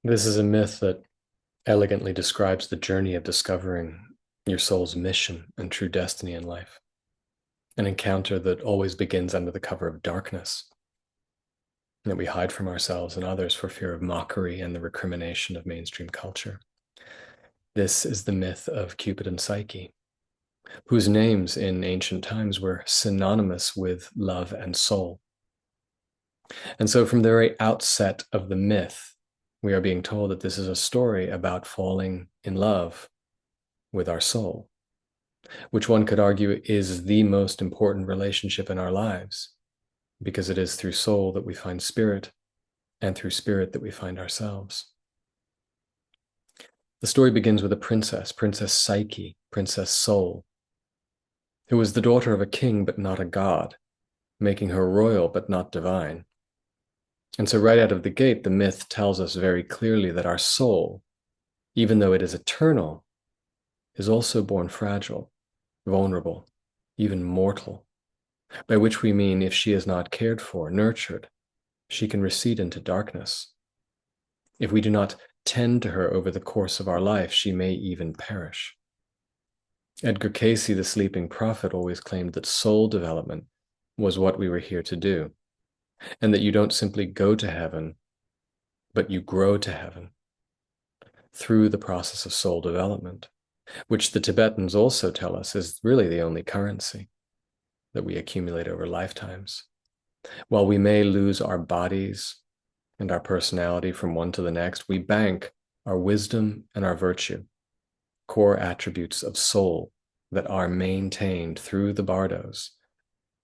This is a myth that elegantly describes the journey of discovering your soul's mission and true destiny in life, an encounter that always begins under the cover of darkness, that we hide from ourselves and others for fear of mockery and the recrimination of mainstream culture. This is the myth of Cupid and Psyche, whose names in ancient times were synonymous with love and soul. And so, from the very outset of the myth, we are being told that this is a story about falling in love with our soul, which one could argue is the most important relationship in our lives, because it is through soul that we find spirit, and through spirit that we find ourselves. The story begins with a princess, Princess Psyche, Princess Soul, who was the daughter of a king but not a god, making her royal but not divine. And so, right out of the gate, the myth tells us very clearly that our soul, even though it is eternal, is also born fragile, vulnerable, even mortal, by which we mean if she is not cared for, nurtured, she can recede into darkness. If we do not tend to her over the course of our life, she may even perish. Edgar Cayce, the sleeping prophet, always claimed that soul development was what we were here to do, and that you don't simply go to heaven, but you grow to heaven through the process of soul development, which the Tibetans also tell us is really the only currency that we accumulate over lifetimes. While we may lose our bodies and our personality from one to the next, we bank our wisdom and our virtue, core attributes of soul that are maintained through the bardos,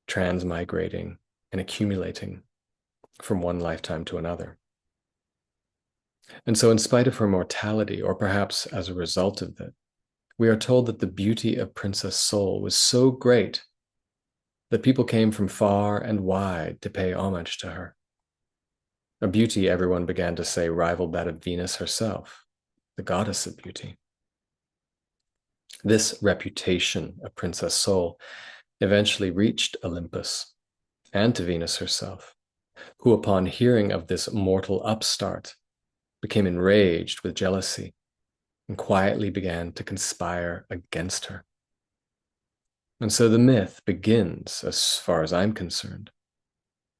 transmigrating and accumulating from one lifetime to another. And so, in spite of her mortality, or perhaps as a result of that, we are told that the beauty of Princess Soul was so great that people came from far and wide to pay homage to her. A beauty, everyone began to say, rivaled that of Venus herself, the goddess of beauty. This reputation of Princess Soul eventually reached Olympus and to Venus herself, who, upon hearing of this mortal upstart, became enraged with jealousy and quietly began to conspire against her. And so the myth begins, as far as I'm concerned,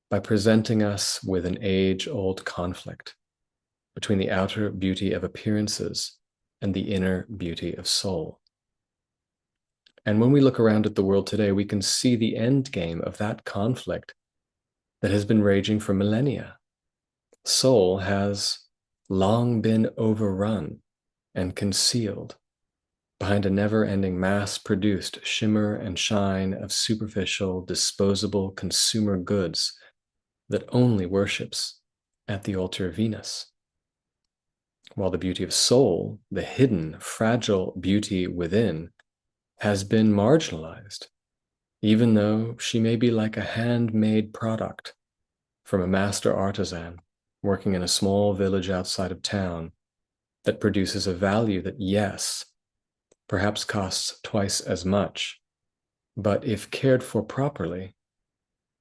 by presenting us with an age-old conflict between the outer beauty of appearances and the inner beauty of soul. And when we look around at the world today, we can see the end game of that conflict that has been raging for millennia. Soul has long been overrun and concealed behind a never-ending mass-produced shimmer and shine of superficial, disposable consumer goods that only worships at the altar of Venus. While the beauty of soul, the hidden, fragile beauty within, has been marginalized, even though she may be like a handmade product from a master artisan working in a small village outside of town that produces a value that, yes, perhaps costs twice as much, but if cared for properly,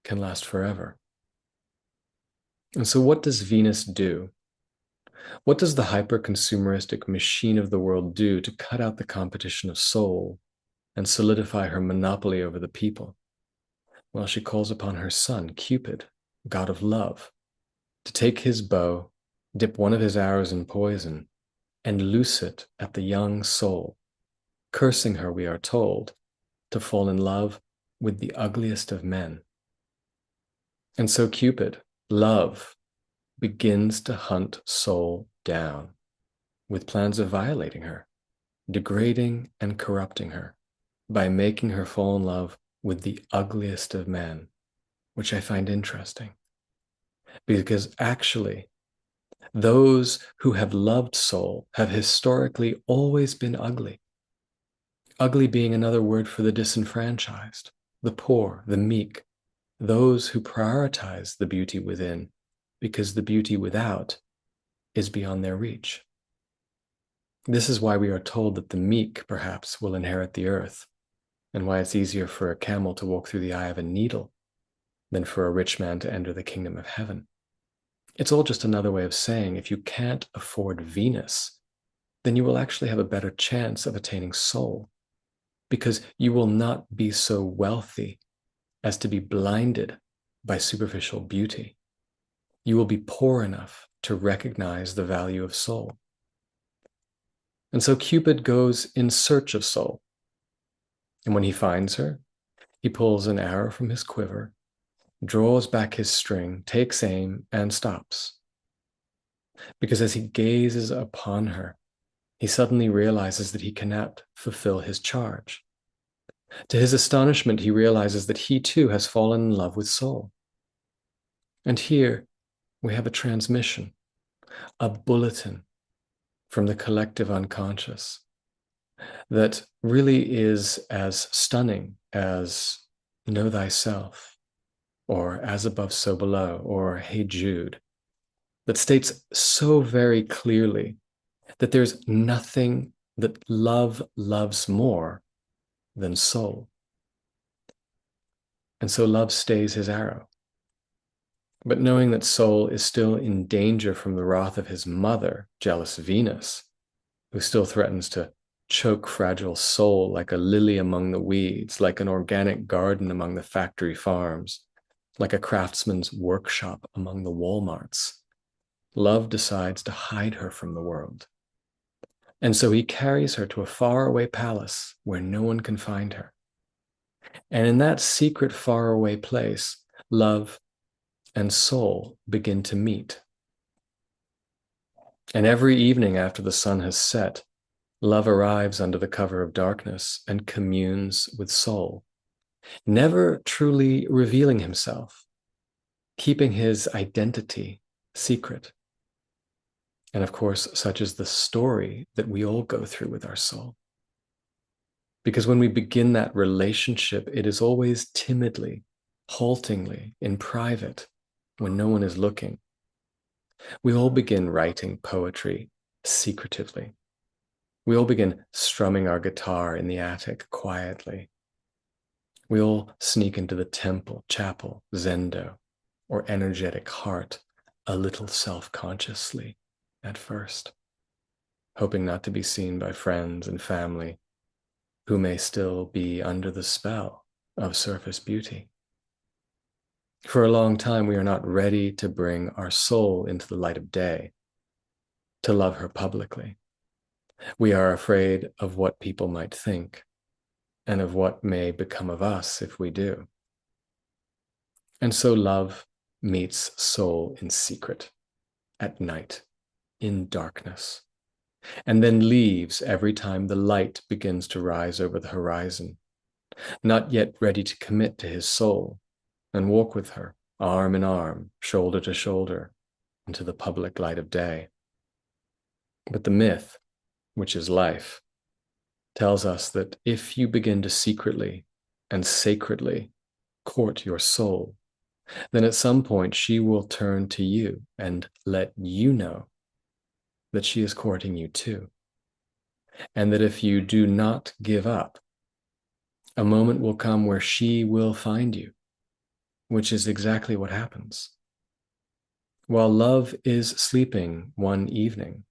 can last forever. And so what does Venus do? What does the hyper-consumeristic machine of the world do to cut out the competition of soul and solidify her monopoly over the people? Well, she calls upon her son, Cupid, god of love, to take his bow, dip one of his arrows in poison, and loose it at the young soul, cursing her, we are told, to fall in love with the ugliest of men. And so Cupid, love, begins to hunt soul down with plans of violating her, degrading and corrupting her by making her fall in love with the ugliest of men, which I find interesting. Because actually, those who have loved soul have historically always been ugly. Ugly being another word for the disenfranchised, the poor, the meek, those who prioritize the beauty within because the beauty without is beyond their reach. This is why we are told that the meek, perhaps, will inherit the earth, and why it's easier for a camel to walk through the eye of a needle than for a rich man to enter the kingdom of heaven. It's all just another way of saying if you can't afford Venus, then you will actually have a better chance of attaining soul, because you will not be so wealthy as to be blinded by superficial beauty. You will be poor enough to recognize the value of soul. And so Cupid goes in search of soul. And when he finds her, he pulls an arrow from his quiver, draws back his string, takes aim, and stops. Because as he gazes upon her, he suddenly realizes that he cannot fulfill his charge. To his astonishment, he realizes that he too has fallen in love with soul. And here we have a transmission, a bulletin from the collective unconscious that really is as stunning as Know Thyself, or As Above, So Below, or Hey Jude, that states so very clearly that there's nothing that love loves more than soul. And so love stays his arrow. But knowing that soul is still in danger from the wrath of his mother, jealous Venus, who still threatens to choke fragile soul like a lily among the weeds, like an organic garden among the factory farms, like a craftsman's workshop among the Walmarts, love decides to hide her from the world. And so he carries her to a faraway palace where no one can find her. And in that secret faraway place, love and soul begin to meet. And every evening after the sun has set, love arrives under the cover of darkness and communes with soul, never truly revealing himself, keeping his identity secret. And of course, such is the story that we all go through with our soul. Because when we begin that relationship, it is always timidly, haltingly, in private, when no one is looking. We all begin writing poetry secretively. We all begin strumming our guitar in the attic quietly. We all sneak into the temple, chapel, zendo, or energetic heart a little self-consciously at first, hoping not to be seen by friends and family who may still be under the spell of surface beauty. For a long time, we are not ready to bring our soul into the light of day, to love her publicly. We are afraid of what people might think and of what may become of us if we do. And so love meets soul in secret, at night, in darkness, and then leaves every time the light begins to rise over the horizon, not yet ready to commit to his soul and walk with her, arm in arm, shoulder to shoulder, into the public light of day. But the myth, which is life, tells us that if you begin to secretly and sacredly court your soul, then at some point she will turn to you and let you know that she is courting you too. And that if you do not give up, a moment will come where she will find you, which is exactly what happens. While love is sleeping one evening,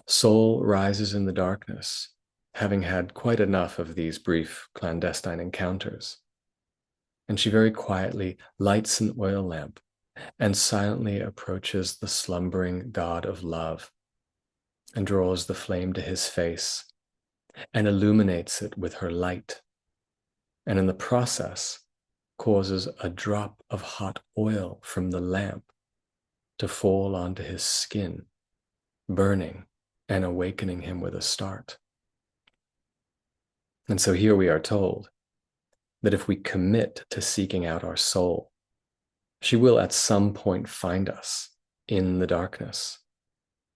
soul rises in the darkness, having had quite enough of these brief clandestine encounters. And she very quietly lights an oil lamp and silently approaches the slumbering god of love and draws the flame to his face and illuminates it with her light. And in the process, causes a drop of hot oil from the lamp to fall onto his skin, burning and awakening him with a start. And so here we are told that if we commit to seeking out our soul, she will at some point find us in the darkness,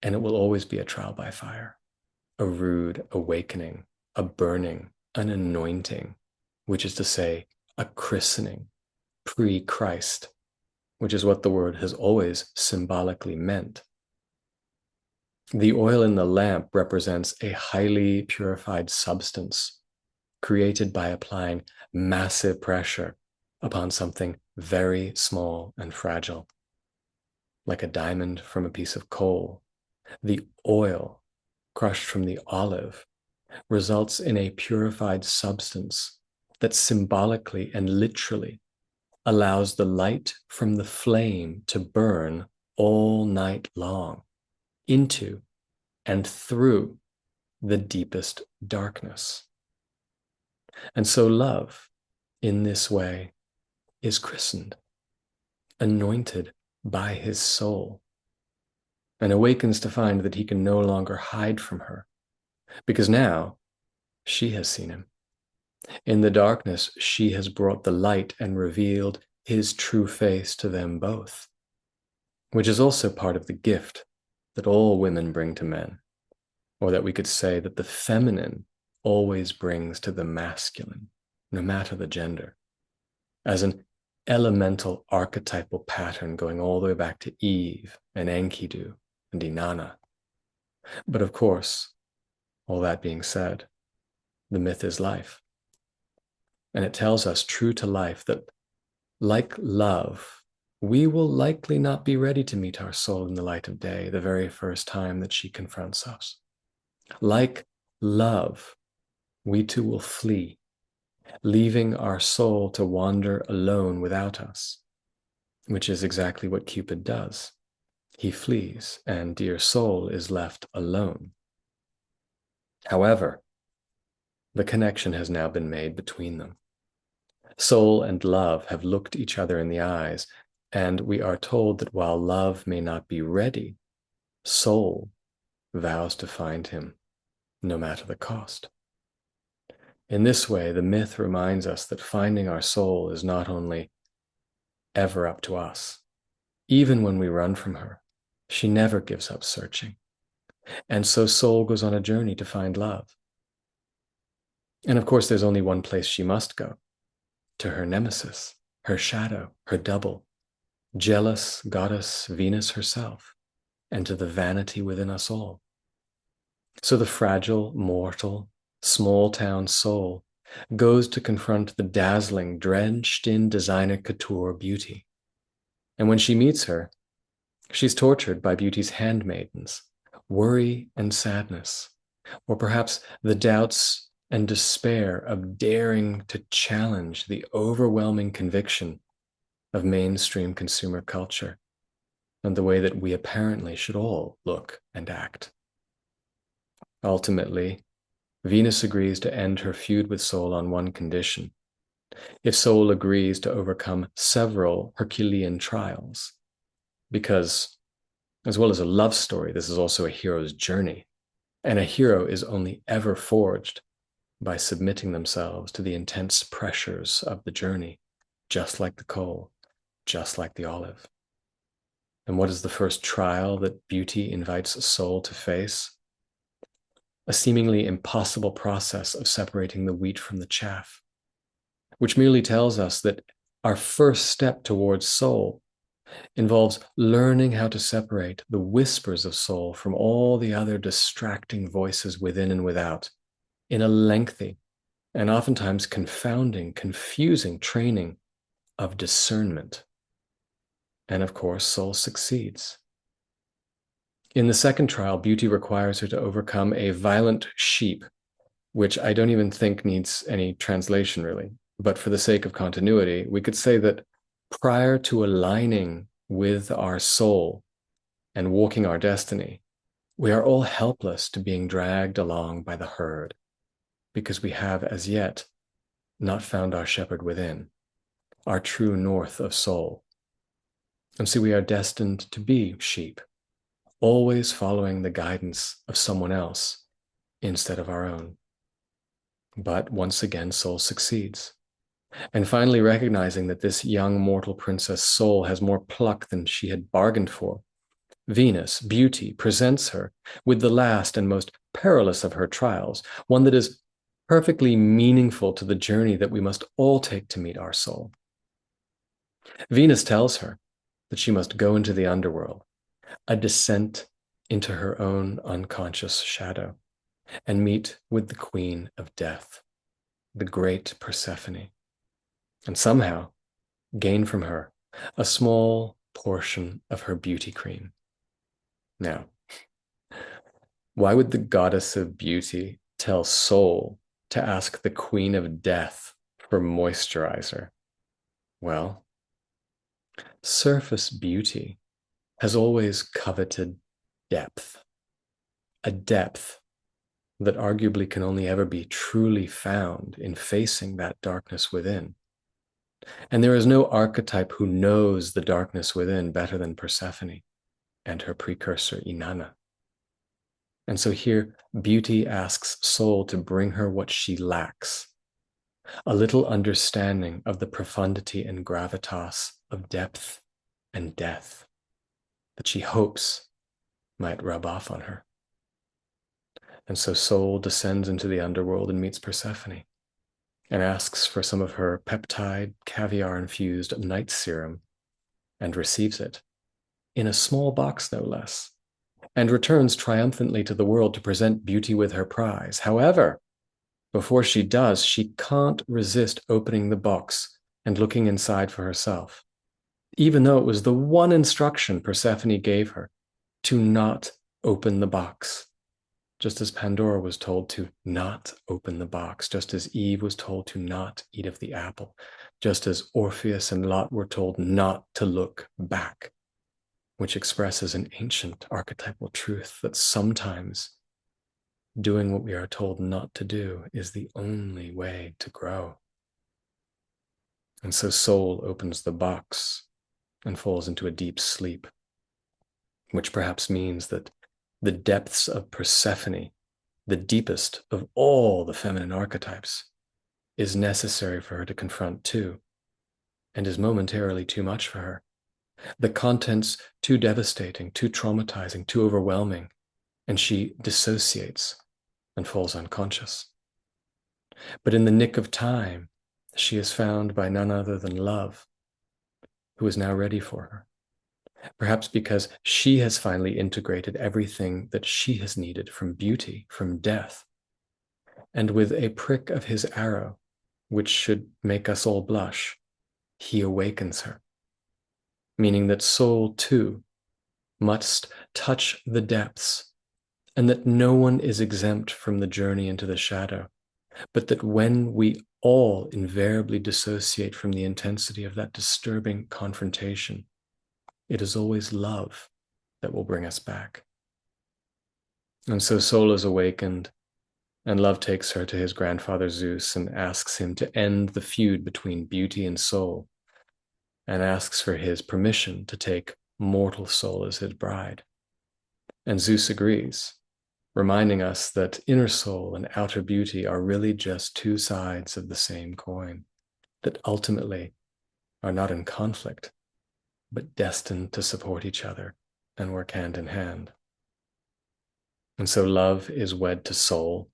and it will always be a trial by fire, a rude awakening, a burning, an anointing, which is to say, a christening, pre-Christ, which is what the word has always symbolically meant. The oil in the lamp represents a highly purified substance created by applying massive pressure upon something very small and fragile. like a diamond from a piece of coal. The oil crushed from the olive results in a purified substance that symbolically and literally allows the light from the flame to burn all night long into and through the deepest darkness. And so love, in this way, is christened, anointed by his soul, and awakens to find that he can no longer hide from her, because now she has seen him. In the darkness, she has brought the light and revealed his true face to them both, which is also part of the gift that all women bring to men, or that we could say that the feminine always brings to the masculine, no matter the gender, as an elemental archetypal pattern going all the way back to Eve and Enkidu and Inanna. But of course, all that being said, the myth is life. And it tells us, true to life, that like love, we will likely not be ready to meet our soul in the light of day the very first time that she confronts us. Like love, we too will flee, leaving our soul to wander alone without us, which is exactly what Cupid does. He flees, and dear soul is left alone. However, the connection has now been made between them. Soul and love have looked each other in the eyes, and we are told that while love may not be ready, soul vows to find him, no matter the cost. In this way, the myth reminds us that finding our soul is not only ever up to us. Even when we run from her, she never gives up searching. And so soul goes on a journey to find love. And of course, there's only one place she must go, to her nemesis, her shadow, her double, jealous goddess Venus herself, and to the vanity within us all. So the fragile, mortal, small-town soul goes to confront the dazzling, drenched in designer couture beauty. And when she meets her, she's tortured by beauty's handmaidens, worry and sadness, or perhaps the doubts and despair of daring to challenge the overwhelming conviction of mainstream consumer culture and the way that we apparently should all look and act. Ultimately, Venus agrees to end her feud with Soul on one condition: if Soul agrees to overcome several Herculean trials. Because, as well as a love story, this is also a hero's journey, and a hero is only ever forged by submitting themselves to the intense pressures of the journey, just like the coal, just like the olive. And what is the first trial that beauty invites Soul to face? A seemingly impossible process of separating the wheat from the chaff, which merely tells us that our first step towards soul involves learning how to separate the whispers of soul from all the other distracting voices within and without in a lengthy and oftentimes confounding, confusing training of discernment. And of course, soul succeeds. In the second trial, beauty requires her to overcome a violent sheep, which I don't even think needs any translation really. But for the sake of continuity, we could say that prior to aligning with our soul and walking our destiny, we are all helpless to being dragged along by the herd, because we have as yet not found our shepherd within, our true north of soul. And so we are destined to be sheep, always following the guidance of someone else instead of our own. But once again, soul succeeds. And finally recognizing that this young mortal princess Soul has more pluck than she had bargained for, Venus, beauty, presents her with the last and most perilous of her trials, one that is perfectly meaningful to the journey that we must all take to meet our soul. Venus tells her that she must go into the underworld, a descent into her own unconscious shadow, and meet with the queen of death, the great Persephone, and somehow gain from her a small portion of her beauty cream. Now, why would the goddess of beauty tell Soul to ask the queen of death for moisturizer? Well, surface beauty has always coveted depth, a depth that arguably can only ever be truly found in facing that darkness within. And there is no archetype who knows the darkness within better than Persephone and her precursor Inanna. And so here, beauty asks Soul to bring her what she lacks, a little understanding of the profundity and gravitas of depth and death that she hopes might rub off on her. And so Soul descends into the underworld and meets Persephone and asks for some of her peptide, caviar-infused night serum and receives it, in a small box no less, and returns triumphantly to the world to present beauty with her prize. However, before she does, she can't resist opening the box and looking inside for herself, even though it was the one instruction Persephone gave her, to not open the box. Just as Pandora was told to not open the box, just as Eve was told to not eat of the apple, just as Orpheus and Lot were told not to look back, which expresses an ancient archetypal truth that sometimes doing what we are told not to do is the only way to grow. And so Soul opens the box and falls into a deep sleep, which perhaps means that the depths of Persephone, the deepest of all the feminine archetypes, is necessary for her to confront too, and is momentarily too much for her. The contents too devastating, too traumatizing, too overwhelming, and she dissociates and falls unconscious. But in the nick of time, she is found by none other than Love, who is now ready for her. Perhaps because she has finally integrated everything that she has needed from beauty, from death. And with a prick of his arrow, which should make us all blush, he awakens her. Meaning that Soul, too, must touch the depths, and that no one is exempt from the journey into the shadow, but that when we all invariably dissociate from the intensity of that disturbing confrontation, it is always love that will bring us back. And so Soul is awakened, and Love takes her to his grandfather Zeus and asks him to end the feud between beauty and soul, and asks for his permission to take mortal Soul as his bride. And Zeus agrees, reminding us that inner soul and outer beauty are really just two sides of the same coin, that ultimately are not in conflict, but destined to support each other and work hand in hand. And so Love is wed to Soul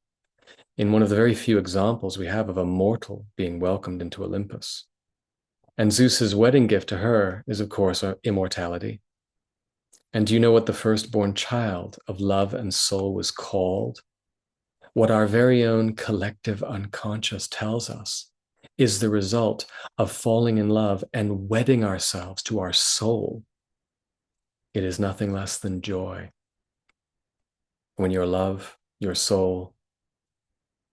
in one of the very few examples we have of a mortal being welcomed into Olympus. And Zeus's wedding gift to her is, of course, immortality. And do you know what the firstborn child of Love and Soul was called? What our very own collective unconscious tells us is the result of falling in love and wedding ourselves to our soul. It is nothing less than joy. When your love, your soul,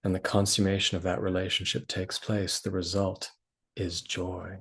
and the consummation of that relationship takes place, the result is joy.